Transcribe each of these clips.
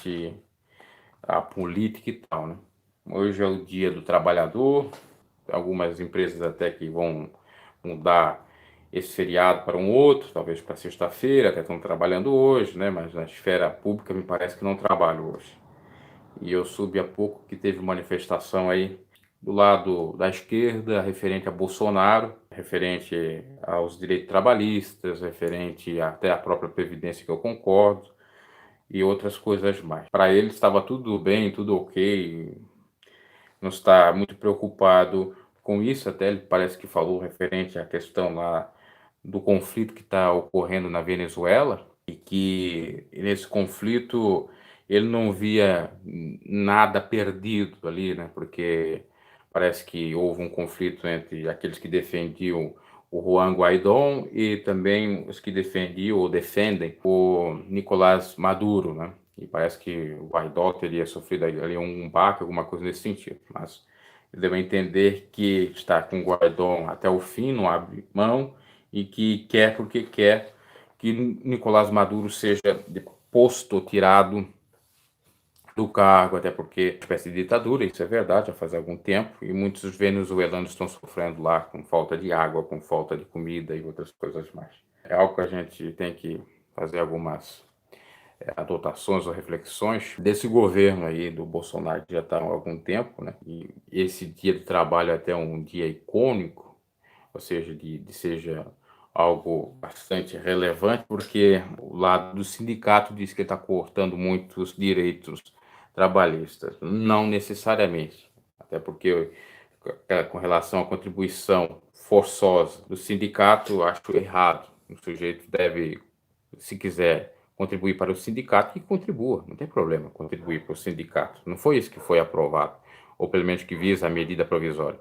referente à política e tal, né. Hoje é o Dia do Trabalhador, algumas empresas até que vão mudar esse feriado para um outro, talvez para sexta-feira, até estão trabalhando hoje, né, mas na esfera pública me parece que não trabalham hoje. E eu soube há pouco que teve manifestação aí do lado da esquerda, referente a Bolsonaro, referente aos direitos trabalhistas, referente até à própria Previdência, que eu concordo, e outras coisas mais. Para ele estava tudo bem, tudo ok, não está muito preocupado com isso, até ele parece que falou referente à questão lá do conflito que está ocorrendo na Venezuela, e que nesse conflito ele não via nada perdido ali, né? Porque parece que houve um conflito entre aqueles que defendiam o Juan Guaidó e também os que defendiam ou defendem o Nicolás Maduro, né? E parece que o Guaidó teria sofrido ali um baque, alguma coisa nesse sentido. Mas ele deu a entender que está com o Guaidó até o fim, não abre mão, e que quer porque quer que Nicolás Maduro seja deposto, tirado do cargo, até porque é uma espécie de ditadura, isso é verdade, já faz algum tempo, e muitos venezuelanos estão sofrendo lá com falta de água, com falta de comida e outras coisas mais. É algo que a gente tem que fazer algumas adotações ou reflexões desse governo aí do Bolsonaro, que já está há algum tempo, né? E esse dia do trabalho é até um dia icônico, ou seja, seja algo bastante relevante, porque o lado do sindicato diz que está cortando muitos direitos trabalhistas. Não necessariamente, até porque com relação à contribuição forçosa do sindicato, eu acho errado. O sujeito deve, se quiser contribuir para o sindicato, que contribua, não tem problema contribuir para o sindicato. Não foi isso que foi aprovado, ou pelo menos que visa a medida provisória.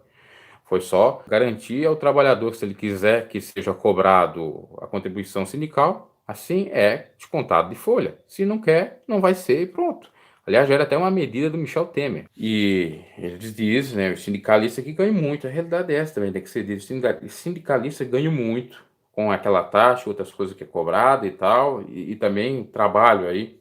Foi só garantir ao trabalhador, se ele quiser que seja cobrado a contribuição sindical, assim é descontado de folha. Se não quer, não vai ser e pronto. Aliás, já era até uma medida do Michel Temer. E eles dizem, né, os sindicalistas que ganham muito. A realidade é essa também, tem que ser dito. Os sindicalistas ganham muito com aquela taxa, outras coisas que é cobrada e tal, e também trabalho aí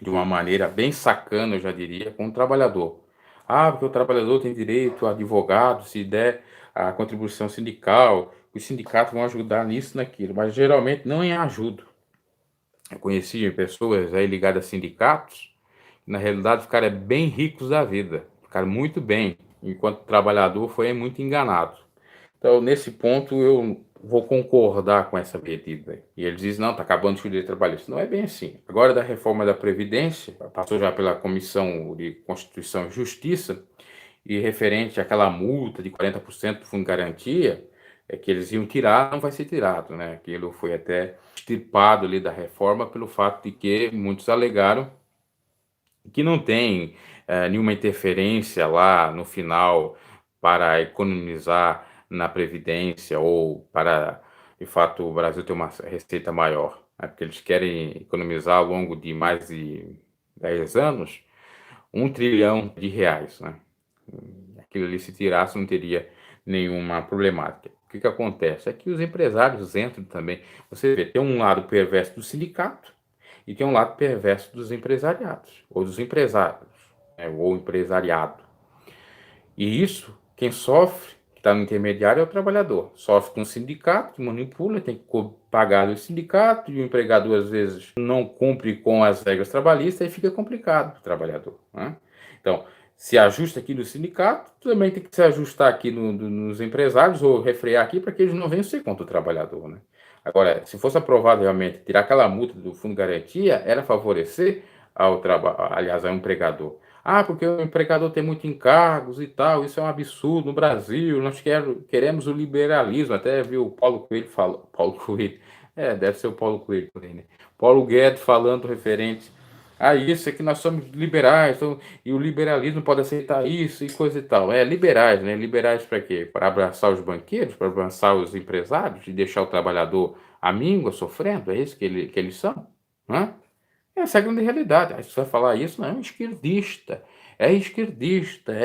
de uma maneira bem sacana, eu já diria, com o trabalhador. Ah, porque o trabalhador tem direito a advogado, se der a contribuição sindical, os sindicatos vão ajudar nisso, naquilo, mas geralmente não em ajuda. Eu conheci pessoas aí ligadas a sindicatos, que na realidade ficaram bem ricos da vida, ficaram muito bem, enquanto o trabalhador foi muito enganado. Então, nesse ponto, eu vou concordar com essa medida. E eles dizem, não, está acabando o direito trabalhista. Não é bem assim. Agora, da reforma da Previdência, passou já pela Comissão de Constituição e Justiça, e referente àquela multa de 40% do Fundo de Garantia, que eles iam tirar, não vai ser tirado, né? Aquilo foi até extirpado ali da reforma pelo fato de que muitos alegaram que não tem nenhuma interferência lá no final para economizar na Previdência ou para, de fato, o Brasil ter uma receita maior, né? Porque eles querem economizar ao longo de mais de 10 anos R$ 1 trilhão, né? Aquilo ali, se tirasse, não teria nenhuma problemática. O que acontece? É que os empresários entram também. Você vê, tem um lado perverso do sindicato e tem um lado perverso dos empresariados, ou dos empresários, né, ou empresariado. E isso, quem sofre, que está no intermediário, é o trabalhador. Sofre com o sindicato, que manipula, tem que pagar o sindicato, e o empregador, às vezes, não cumpre com as regras trabalhistas, e fica complicado para o trabalhador, né? Então, se ajusta aqui no sindicato, também tem que se ajustar aqui nos empresários, ou refrear aqui, para que eles não venham ser contra o trabalhador, né? Agora, se fosse aprovado realmente tirar aquela multa do Fundo de Garantia, era favorecer aliás, ao empregador. Ah, porque o empregador tem muito encargos e tal, isso é um absurdo no Brasil, nós queremos o liberalismo. Até viu o Paulo Coelho falando, Paulo Coelho, deve ser o Paulo Coelho por aí, né? Paulo Guedes falando referente a isso, é que nós somos liberais, então, e o liberalismo pode aceitar isso e coisa e tal. Liberais, né? Liberais para quê? Para abraçar os banqueiros, para abraçar os empresários e deixar o trabalhador à míngua, sofrendo? É isso que eles são? Hã? Essa é a grande realidade. Aí você vai falar isso, não, é esquerdista, é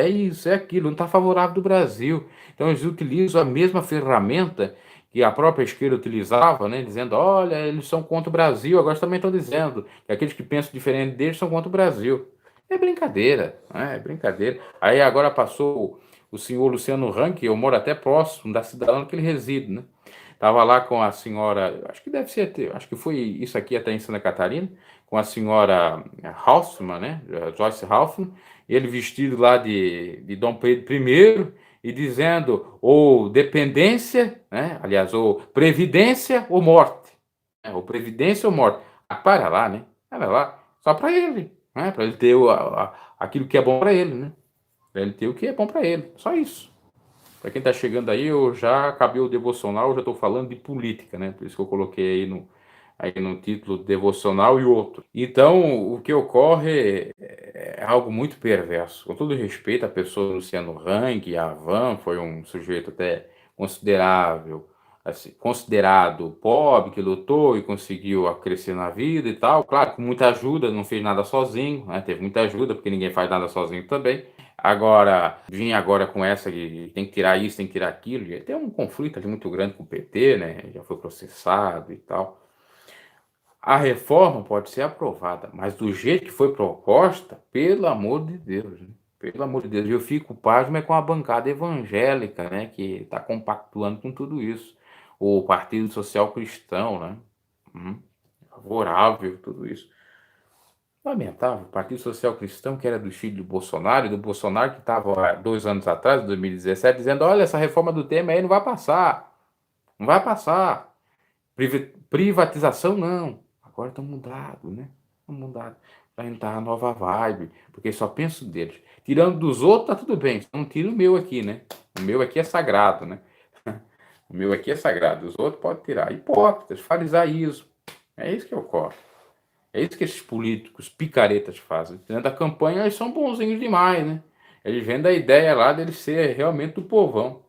isso, é aquilo, não está favorável do Brasil. Então eles utilizam a mesma ferramenta que a própria esquerda utilizava, né, dizendo, olha, eles são contra o Brasil, agora também estão dizendo que aqueles que pensam diferente deles são contra o Brasil. É brincadeira, né? É brincadeira. Aí agora passou o senhor Luciano Hang, eu moro até próximo da cidade que ele reside, né? Tava lá com a senhora, acho que deve ser, acho que foi isso aqui até em Santa Catarina, com a senhora Haussmann, né? Joyce Haussmann, ele vestido lá de Dom Pedro I e dizendo ou dependência, né? Aliás, ou previdência ou morte, né? Ou previdência ou morte. Ah, para lá, né? Para lá, só para ele, né? Para ele ter aquilo que é bom para ele, né? Para ele ter o que é bom para ele, só isso. Para quem está chegando aí, eu já acabei o devocional, eu já estou falando de política, né? Por isso que eu coloquei aí no título devocional e outro. Então, o que ocorre é algo muito perverso. Com todo respeito à pessoa Luciano Hang, a Van foi um sujeito até considerável, assim, considerado pobre, que lutou e conseguiu crescer na vida e tal. Claro, com muita ajuda, não fez nada sozinho, né? Teve muita ajuda, porque ninguém faz nada sozinho também. Agora, vim agora com essa de tem que tirar isso, tem que tirar aquilo. E tem um conflito ali muito grande com o PT, né? Já foi processado e tal. A reforma pode ser aprovada, mas do jeito que foi proposta, pelo amor de Deus, né? Pelo amor de Deus, eu fico pasmo é com a bancada evangélica, né? Que está compactuando com tudo isso. O Partido Social Cristão, né? Favorável, tudo isso. Lamentável, o Partido Social Cristão, que era do filho do Bolsonaro que estava há 2 anos atrás, em 2017, dizendo: olha, essa reforma do Temer aí não vai passar, não vai passar. Privatização não. Agora estão mudados, né? Estão mudados. Para entrar a nova vibe, porque só penso deles. Tirando dos outros, tá tudo bem. Só não tira o meu aqui, né? O meu aqui é sagrado, né? O meu aqui é sagrado. Os outros podem tirar. Hipócritas, farisaísmo. É isso que ocorre. É isso que esses políticos picaretas fazem. Dentro da campanha, eles são bonzinhos demais, né? Eles vendem a ideia lá deles ser realmente do povão.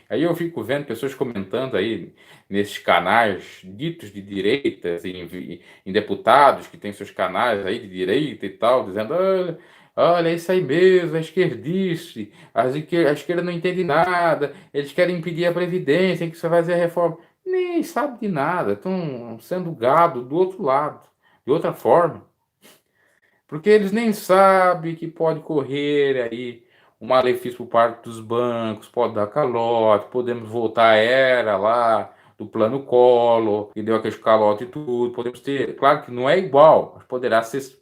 Aí eu fico vendo pessoas comentando aí nesses canais ditos de direitas, em deputados que têm seus canais aí de direita e tal, dizendo: olha, olha, é isso aí mesmo, a esquerdice, a esquerda não entende nada, eles querem impedir a Previdência, tem que você fazer a reforma. Nem sabe de nada, estão sendo gado do outro lado, de outra forma. Porque eles nem sabem que pode correr aí um malefício por parte dos bancos, pode dar calote, podemos voltar à era lá do plano Collor, que deu aquele calote e tudo, podemos ter, claro que não é igual, mas poderá ser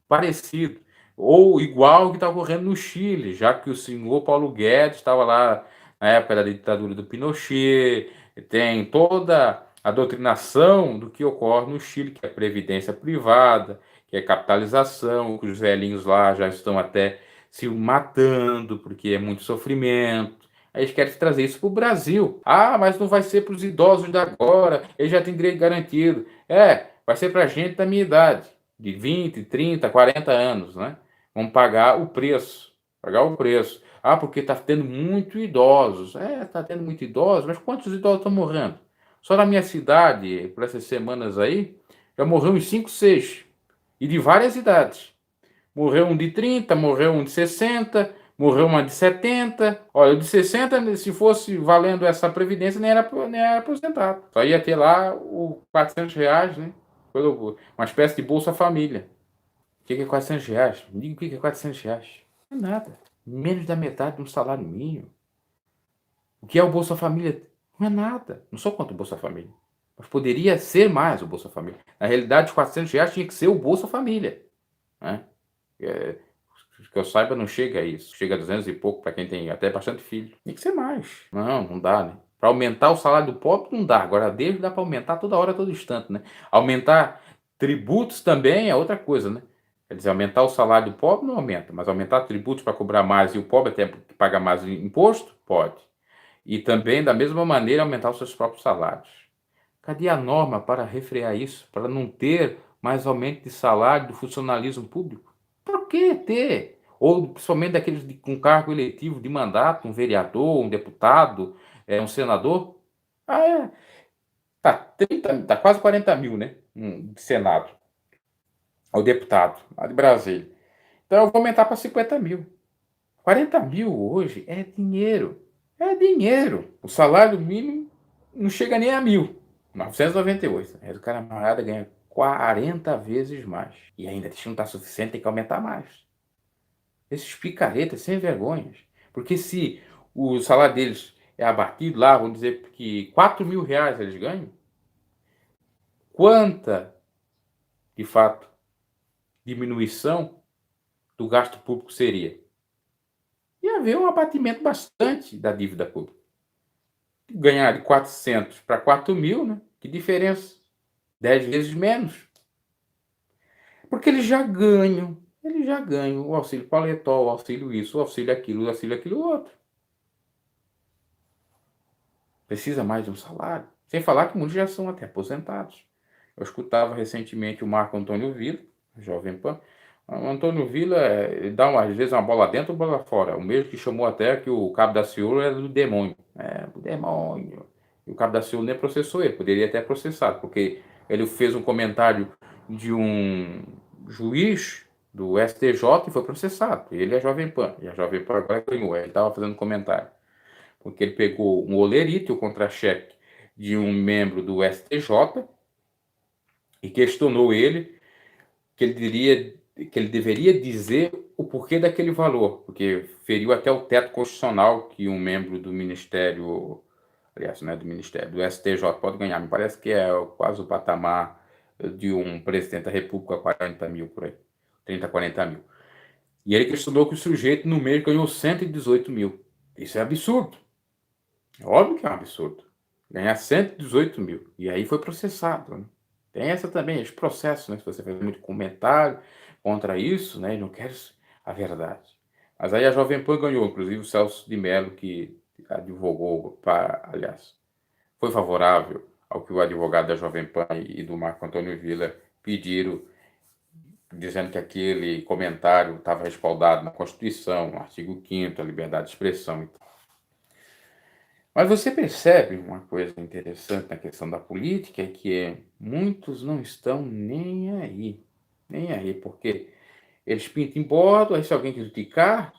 parecido, ou igual ao que está ocorrendo no Chile, já que o senhor Paulo Guedes estava lá na época da ditadura do Pinochet, tem toda a doutrinação do que ocorre no Chile, que é a previdência privada, que é capitalização, que os velhinhos lá já estão até se matando, porque é muito sofrimento. Aí eles querem trazer isso para o Brasil. Ah, mas não vai ser para os idosos de agora, eles já têm direito garantido. É, vai ser para a gente da minha idade, de 20, 30, 40 anos, né? Vamos pagar o preço, pagar o preço. Ah, porque está tendo muito idosos. É, está tendo muito idosos, mas quantos idosos estão morrendo? Só na minha cidade, por essas semanas aí, já morreu uns 5, 6 e de várias idades. Morreu um de 30, morreu um de 60, morreu uma de 70. Olha, o de 60, se fosse valendo essa previdência, nem era aposentado. Só ia ter lá o R$ 400, né? Uma espécie de Bolsa Família. O que é R$ 400? Me diga o que é R$ 400. Não é nada. Menos da metade de um salário mínimo. O que é o Bolsa Família? Não é nada. Não sou contra o Bolsa Família. Mas poderia ser mais o Bolsa Família. Na realidade, os R$ 400 tinha que ser o Bolsa Família, né? Que eu saiba, não chega a isso. Chega a 200 e pouco para quem tem até bastante filho. Tem que ser mais. Não, não dá, né? Para aumentar o salário do pobre, não dá. Agora, dele dá para aumentar toda hora, todo instante, né? Aumentar tributos também é outra coisa, né? Quer dizer, aumentar o salário do pobre não aumenta, mas aumentar tributos para cobrar mais e o pobre até pagar mais imposto, pode. E também, da mesma maneira, aumentar os seus próprios salários. Cadê a norma para refrear isso? Para não ter mais aumento de salário do funcionalismo público? Por que ter? Ou principalmente daqueles com cargo eletivo de mandato, um vereador, um deputado, um senador? Ah, é. Tá quase 40 mil, né? De Senado. O deputado, lá de Brasília. Então eu vou aumentar para 50 mil. 40 mil hoje é dinheiro. É dinheiro. O salário mínimo não chega nem a 1.998. Mas o camarada ganha 40 vezes mais. E ainda isso não está suficiente, tem que aumentar mais. Esses picaretas sem vergonhas. Porque se o salário deles é abatido lá, vamos dizer que 4.000 reais eles ganham, quanta, de fato, diminuição do gasto público seria? Ia haver um abatimento bastante da dívida pública. Ganhar de 400 para 4.000, né? Que diferença? 10 vezes menos. Porque eles já ganham o auxílio paletó, o auxílio isso, o auxílio aquilo outro. Precisa mais de um salário. Sem falar que muitos já são até aposentados. Eu escutava recentemente o Marco Antônio Villa, Jovem Pan. O Antônio Villa, ele dá às vezes uma bola dentro ou bola fora. O mesmo que chamou até que o Cabo da Ciolo era do demônio. É, do demônio. E o Cabo da Ciolo nem processou ele, poderia até processado, porque ele fez um comentário de um juiz do STJ e foi processado. Ele é Jovem Pan. E a Jovem Pan agora ganhou. Ele estava fazendo comentário. Porque ele pegou um olerite, o contra-cheque de um membro do STJ, e questionou ele que ele deveria dizer o porquê daquele valor, porque feriu até o teto constitucional que um membro do Ministério, aliás, não é do Ministério, do STJ pode ganhar. Me parece que é quase o patamar de um presidente da República, 40 mil por aí, 30, 40 mil. E ele questionou que o sujeito no mês ganhou 118 mil. Isso é absurdo. É óbvio que é um absurdo. Ganhar 118 mil. E aí foi processado. Né? Tem essa também, esse processo, né? Se você faz muito comentário contra isso, né? E não quer a verdade. Mas aí a Jovem Pan ganhou, inclusive o Celso de Mello, que advogou, aliás, foi favorável ao que o advogado da Jovem Pan e do Marco Antônio Villa pediram, dizendo que aquele comentário estava respaldado na Constituição, no artigo 5º, a liberdade de expressão. Mas você percebe uma coisa interessante na questão da política, é que muitos não estão nem aí, porque eles pintam em bordo, aí se alguém criticar,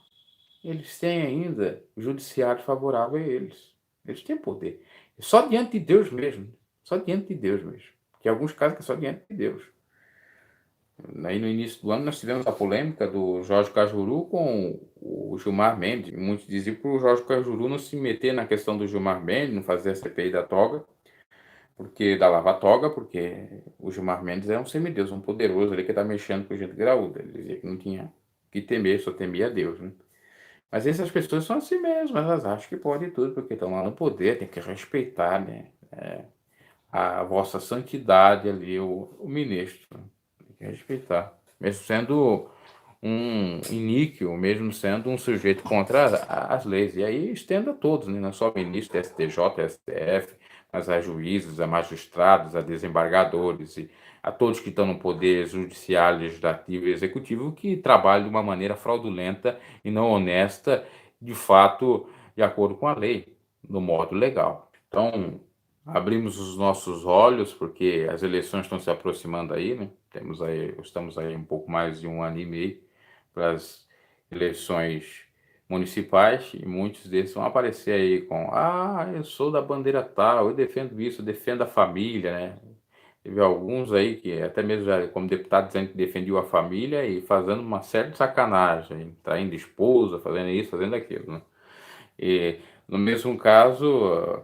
eles têm ainda o judiciário favorável a eles. Eles têm poder. Só diante de Deus mesmo, só diante de Deus mesmo. Que em alguns casos é só diante de Deus. Aí no início do ano nós tivemos a polêmica do Jorge Cajuru com o Gilmar Mendes. Muitos diziam para o Jorge Cajuru não se meter na questão do Gilmar Mendes, não fazer a CPI da toga, porque da Lava Toga, porque o Gilmar Mendes é um semideus, um poderoso ali que está mexendo com gente graúda. Ele dizia que não tinha que temer, só temia a Deus, né? Mas essas pessoas são assim mesmo, elas acham que pode tudo, porque estão lá no poder, tem que respeitar, né? A vossa santidade ali, o ministro. Tem que respeitar. Mesmo sendo um iníquo, mesmo sendo um sujeito contra as leis. E aí estenda a todos, né? Não só ministro, STJ, STF, mas a juízes, a magistrados, a desembargadores, e a todos que estão no poder judiciário, legislativo e executivo, que trabalham de uma maneira fraudulenta e não honesta, de fato, de acordo com a lei, no modo legal. Então, abrimos os nossos olhos, porque as eleições estão se aproximando aí, né? Estamos aí um pouco mais de um ano e meio para as eleições municipais e muitos deles vão aparecer aí com eu sou da bandeira tal, eu defendo isso, eu defendo a família, né? Teve alguns aí que até mesmo já como deputado dizendo que defendiam a família e fazendo uma série de sacanagem, traindo esposa, fazendo isso, fazendo aquilo, né? E no mesmo caso,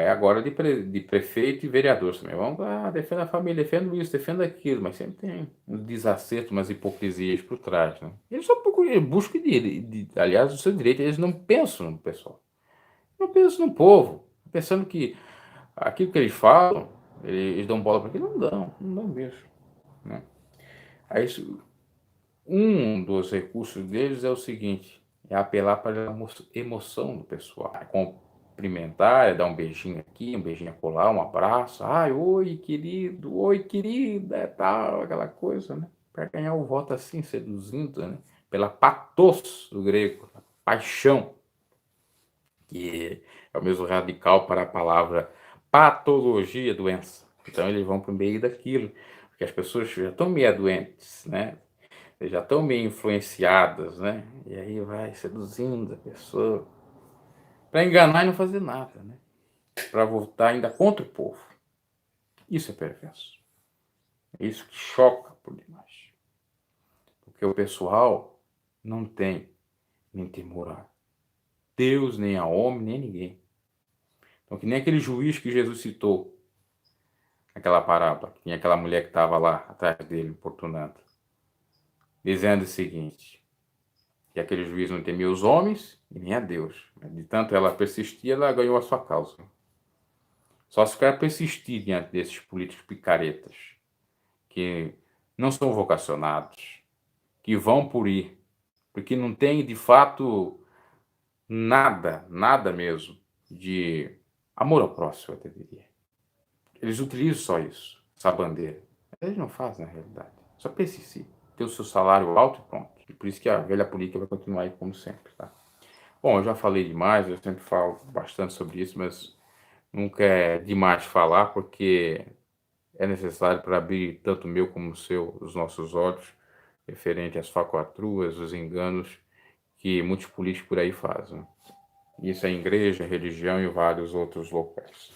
agora de prefeito e vereador também. Vamos lá, defenda a família, defenda isso, defenda aquilo, mas sempre tem um desacerto, umas hipocrisias por trás, né? Eles só buscam aliás, o seu direito, eles não pensam no pessoal, não pensam no povo, pensando que aquilo que eles falam, eles dão bola para aquilo, não dão mesmo, né? Aí, um dos recursos deles é o seguinte: é apelar para a emoção do pessoal. É cumprimentar, é dar um beijinho aqui, um beijinho acolá, um abraço. Ai, oi, querida, é tal, aquela coisa, né? Para ganhar o voto assim, seduzindo, né? Pela pathos do grego, a paixão, que é o mesmo radical para a palavra patologia, doença. Então eles vão para o meio daquilo, porque as pessoas já estão meio doentes, né? Já estão meio influenciadas, né? E aí vai seduzindo a pessoa para enganar e não fazer nada, né? para votar ainda contra o povo. Isso é perverso. É isso que choca por demais. Porque o pessoal não tem nem temor a Deus, nem a homem, nem a ninguém. Então, que nem aquele juiz que Jesus citou, aquela parábola, que tinha aquela mulher que estava lá atrás dele, importunando, dizendo o seguinte, que aquele juiz não temia os homens e nem a Deus. De tanto ela persistir, ela ganhou a sua causa. Só se o cara persistir diante desses políticos picaretas, que não são vocacionados, que vão por ir, porque não tem de fato nada, nada mesmo de amor ao próximo, eu até diria. Eles utilizam só isso, essa bandeira. Eles não fazem na realidade. Só pensa em si. Ter o seu salário alto e pronto. E por isso que a velha política vai continuar aí como sempre, tá? Bom, eu já falei demais, eu sempre falo bastante sobre isso, mas nunca é demais falar, porque é necessário para abrir tanto o meu como o seu, os nossos olhos, referente às falcatruas, os enganos que muitos políticos por aí fazem. Isso é em igreja, religião e vários outros locais.